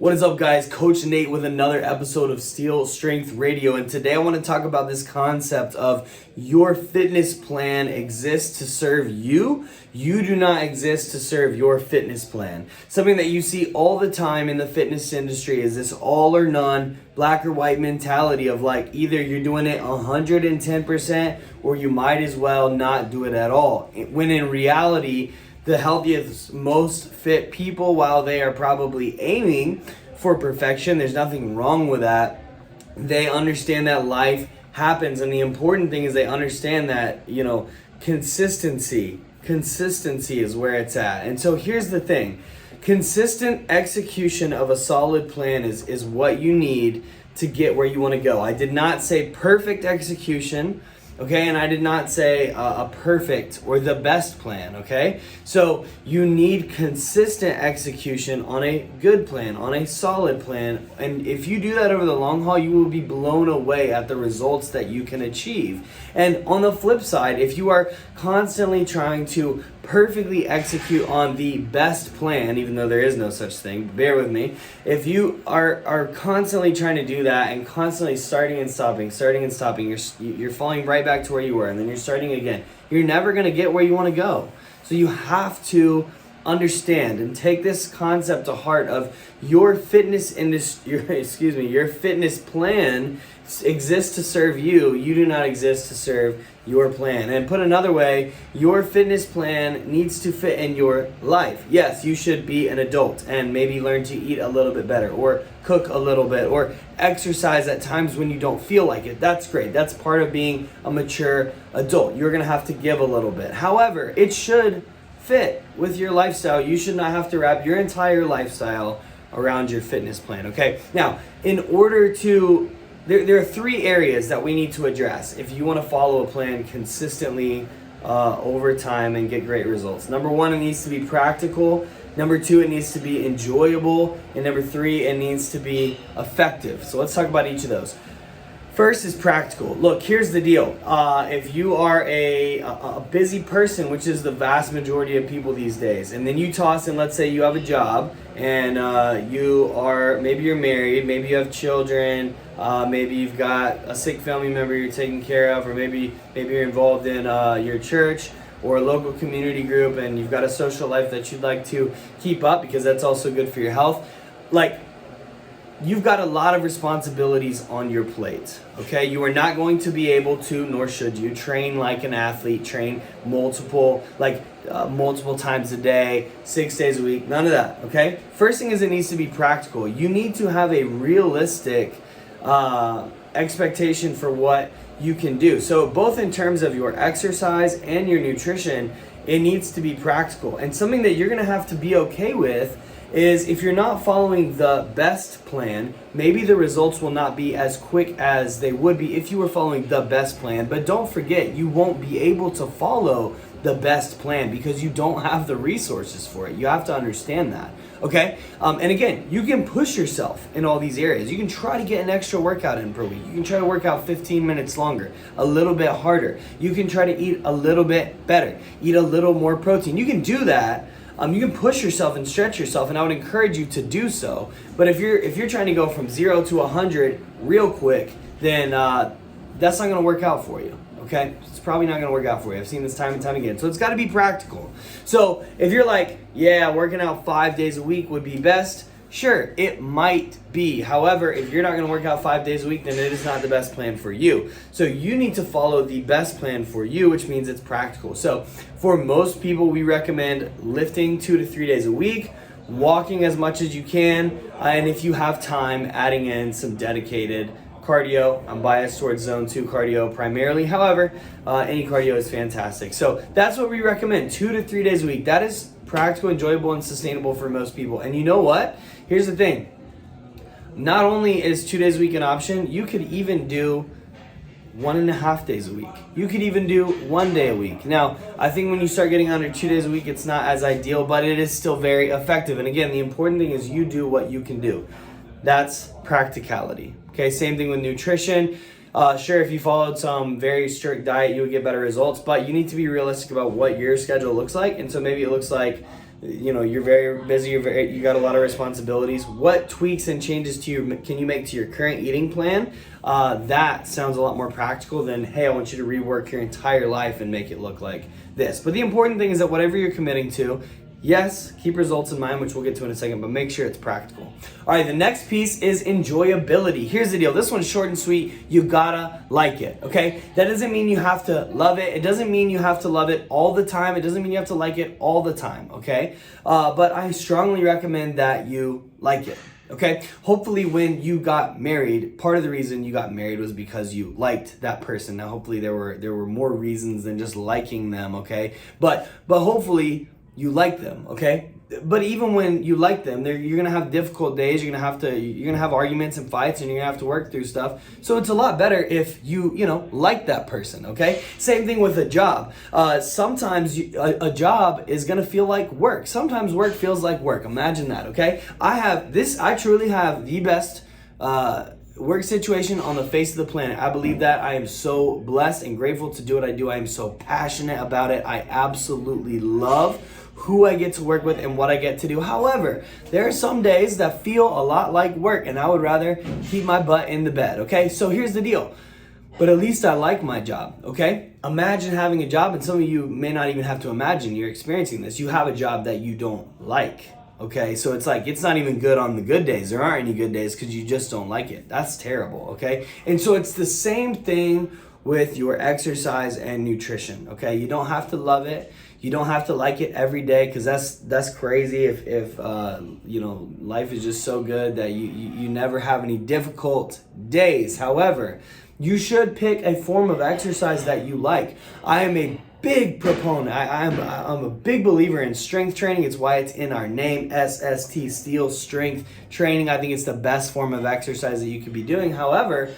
What is up, guys? Coach Nate with another episode of Steel Strength Radio, and today I want to talk about this concept of your fitness plan exists to serve you. You do not exist to serve your fitness plan. Something that you see all the time in the fitness industry is this all or none, black or white mentality of like either you're doing it 110% or you might as well not do it at all. When in reality, the healthiest, most fit people, while they are probably aiming for perfection, there's nothing wrong with that. They understand that life happens, and the important thing is they understand that, consistency is where it's at. And so here's the thing. Consistent execution of a solid plan is what you need to get where you want to go. I did not say perfect execution. Okay, and I did not say a perfect or the best plan, okay? So you need consistent execution on a good plan, on a solid plan. And if you do that over the long haul, you will be blown away at the results that you can achieve. And on the flip side, if you are constantly trying to perfectly execute on the best plan, even though there is no such thing, bear with me. If you are constantly trying to do that and constantly starting and stopping, you're falling right back to where you were, and then you're starting again. You're never going to get where you want to go. So you have to understand and take this concept to heart of your fitness your fitness plan exists to serve you. You do not exist to serve your plan. And put another way, your fitness plan needs to fit in your life. Yes, you should be an adult and maybe learn to eat a little bit better or cook a little bit or exercise at times when you don't feel like it. That's great. That's part of being a mature adult. You're going to have to give a little bit. However, it should fit with your lifestyle. You should not have to wrap your entire lifestyle around your fitness plan, okay? Now, in order to there are three areas that we need to address if you want to follow a plan consistently over time and get great results. Number one, it needs to be practical. Number two, it needs to be enjoyable. And number three, it needs to be effective. So let's talk about each of those. First is practical. Look, here's the deal. If you are a busy person, which is the vast majority of people these days, and then you toss in, let's say you have a job, and maybe you're married, maybe you have children, maybe you've got a sick family member you're taking care of, or maybe you're involved in your church or a local community group, and you've got a social life that you'd like to keep up because that's also good for your health. You've got a lot of responsibilities on your plate, okay? You are not going to be able to, nor should you, train like an athlete, train multiple times a day, 6 days a week, none of that, okay? First thing is it needs to be practical. You need to have a realistic expectation for what you can do. So both in terms of your exercise and your nutrition, it needs to be practical. And something that you're gonna have to be okay with is if you're not following the best plan, maybe the results will not be as quick as they would be if you were following the best plan. But don't forget, you won't be able to follow the best plan because you don't have the resources for it. You have to understand that, okay? And again, you can push yourself in all these areas. You can try to get an extra workout in per week. You can try to work out 15 minutes longer, a little bit harder. You can try to eat a little bit better, eat a little more protein. You can do that. You can push yourself and stretch yourself, and I would encourage you to do so. But if you're trying to go from 0 to 100 real quick, then that's not going to work out for you. Okay, it's probably not going to work out for you. I've seen this time and time again. So it's got to be practical. So if you're like, yeah, working out 5 days a week would be best. Sure, it might be. However, if you're not going to work out 5 days a week, then it is not the best plan for you. So you need to follow the best plan for you, which means it's practical. So for most people, we recommend lifting 2 to 3 days a week, walking as much as you can, and if you have time, adding in some dedicated cardio. I'm biased towards zone 2 cardio primarily. However, any cardio is fantastic. So that's what we recommend, 2 to 3 days a week. That is practical, enjoyable, and sustainable for most people. And you know what? Here's the thing. Not only is 2 days a week an option, you could even do 1.5 days a week. You could even do 1 day a week. Now, I think when you start getting under 2 days a week, it's not as ideal, but it is still very effective. And again, the important thing is you do what you can do. That's practicality. Okay, same thing with nutrition. Sure, if you followed some very strict diet, you would get better results, but you need to be realistic about what your schedule looks like. And so maybe it looks like you're very busy, you got a lot of responsibilities. What tweaks and changes can you make to your current eating plan? That sounds a lot more practical than, hey, I want you to rework your entire life and make it look like this. But the important thing is that whatever you're committing to, yes, keep results in mind, which we'll get to in a second, but make sure it's practical. All right, the next piece is enjoyability. Here's the deal. This one's short and sweet. You gotta like it, okay? That doesn't mean you have to love it. It doesn't mean you have to love it all the time. It doesn't mean you have to like it all the time, okay? But I strongly recommend that you like it. Okay, hopefully when you got married, part of the reason you got married was because you liked that person. Now, hopefully there were more reasons than just liking them, okay? But hopefully you like them, okay? But even when you like them, you're gonna have difficult days. You're gonna have arguments and fights, and you're gonna have to work through stuff. So it's a lot better if you like that person, okay? Same thing with a job. Sometimes a job is gonna feel like work. Sometimes work feels like work. Imagine that, okay? I truly have the best work situation on the face of the planet. I believe that. I am so blessed and grateful to do what I do. I am so passionate about it. I absolutely love who I get to work with and what I get to do. However, there are some days that feel a lot like work, and I would rather keep my butt in the bed, okay? So here's the deal. But at least I like my job, okay? Imagine having a job, and some of you may not even have to imagine you're experiencing this. You have a job that you don't like, okay? So it's like, it's not even good on the good days. There aren't any good days because you just don't like it. That's terrible, okay? And so it's the same thing with your exercise and nutrition, okay? You don't have to love it. You don't have to like it every day, because that's crazy if life is just so good that you never have any difficult days. However, you should pick a form of exercise that you like. I am a big proponent. I'm a big believer in strength training. It's why it's in our name, SST, Steel Strength Training. I think it's the best form of exercise that you could be doing. However,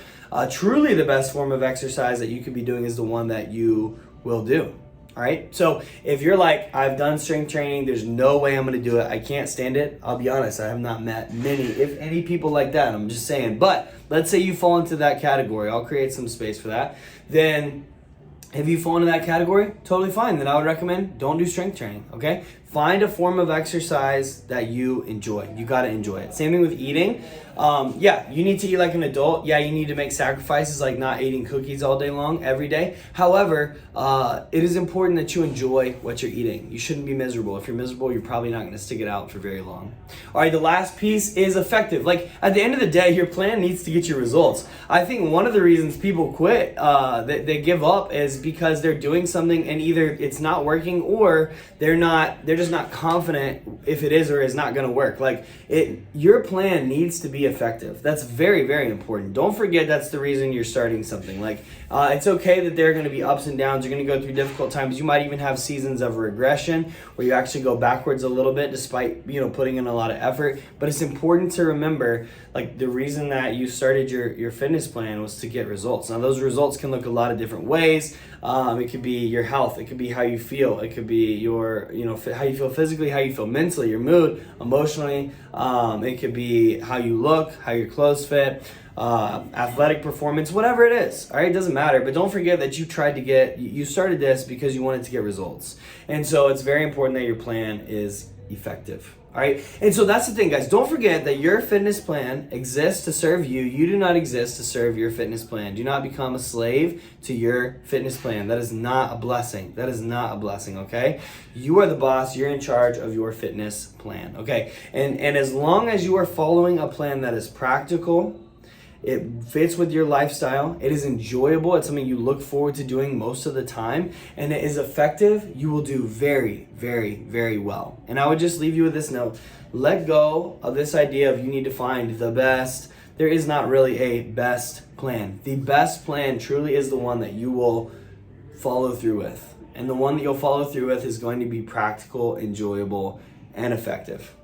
truly the best form of exercise that you could be doing is the one that you will do. All right. So if you're like, I've done strength training, there's no way I'm going to do it, I can't stand it. I'll be honest, I have not met many, if any, people like that. I'm just saying. But let's say you fall into that category. I'll create some space for that. Then if you fall into that category, totally fine. Then I would recommend don't do strength training, okay? Find a form of exercise that you enjoy. You got to enjoy it. Same thing with eating. You need to eat like an adult. Yeah, you need to make sacrifices like not eating cookies all day long every day. However, it is important that you enjoy what you're eating. You shouldn't be miserable. If you're miserable, you're probably not going to stick it out for very long. All right, the last piece is effective. Like at the end of the day, your plan needs to get you results. I think one of the reasons people quit, they give up, is because they're doing something and either it's not working or they're just not confident if it is or is not going to work. Your plan needs to be effective. That's very, very important. Don't forget that's the reason you're starting something. It's okay that there are going to be ups and downs. You're going to go through difficult times. You might even have seasons of regression where you actually go backwards a little bit despite putting in a lot of effort. But it's important to remember, the reason that you started your fitness plan was to get results. Now those results can look a lot of different ways. It could be your health. It could be how you feel. It could be your how you feel physically, how you feel mentally, your mood, emotionally. It could be how you look, how your clothes fit, athletic performance, whatever it is. All right, it doesn't matter. But don't forget that you started this because you wanted to get results. And so it's very important that your plan is effective. All right. And so that's the thing, guys. Don't forget that your fitness plan exists to serve you. You do not exist to serve your fitness plan. Do not become a slave to your fitness plan. That is not a blessing. That is not a blessing. Okay. You are the boss. You're in charge of your fitness plan. Okay. And as long as you are following a plan that is practical, it fits with your lifestyle, it is enjoyable, it's something you look forward to doing most of the time, and it is effective, you will do very, very, very well. And I would just leave you with this note. Let go of this idea of you need to find the best. There is not really a best plan. The best plan truly is the one that you will follow through with. And the one that you'll follow through with is going to be practical, enjoyable, and effective.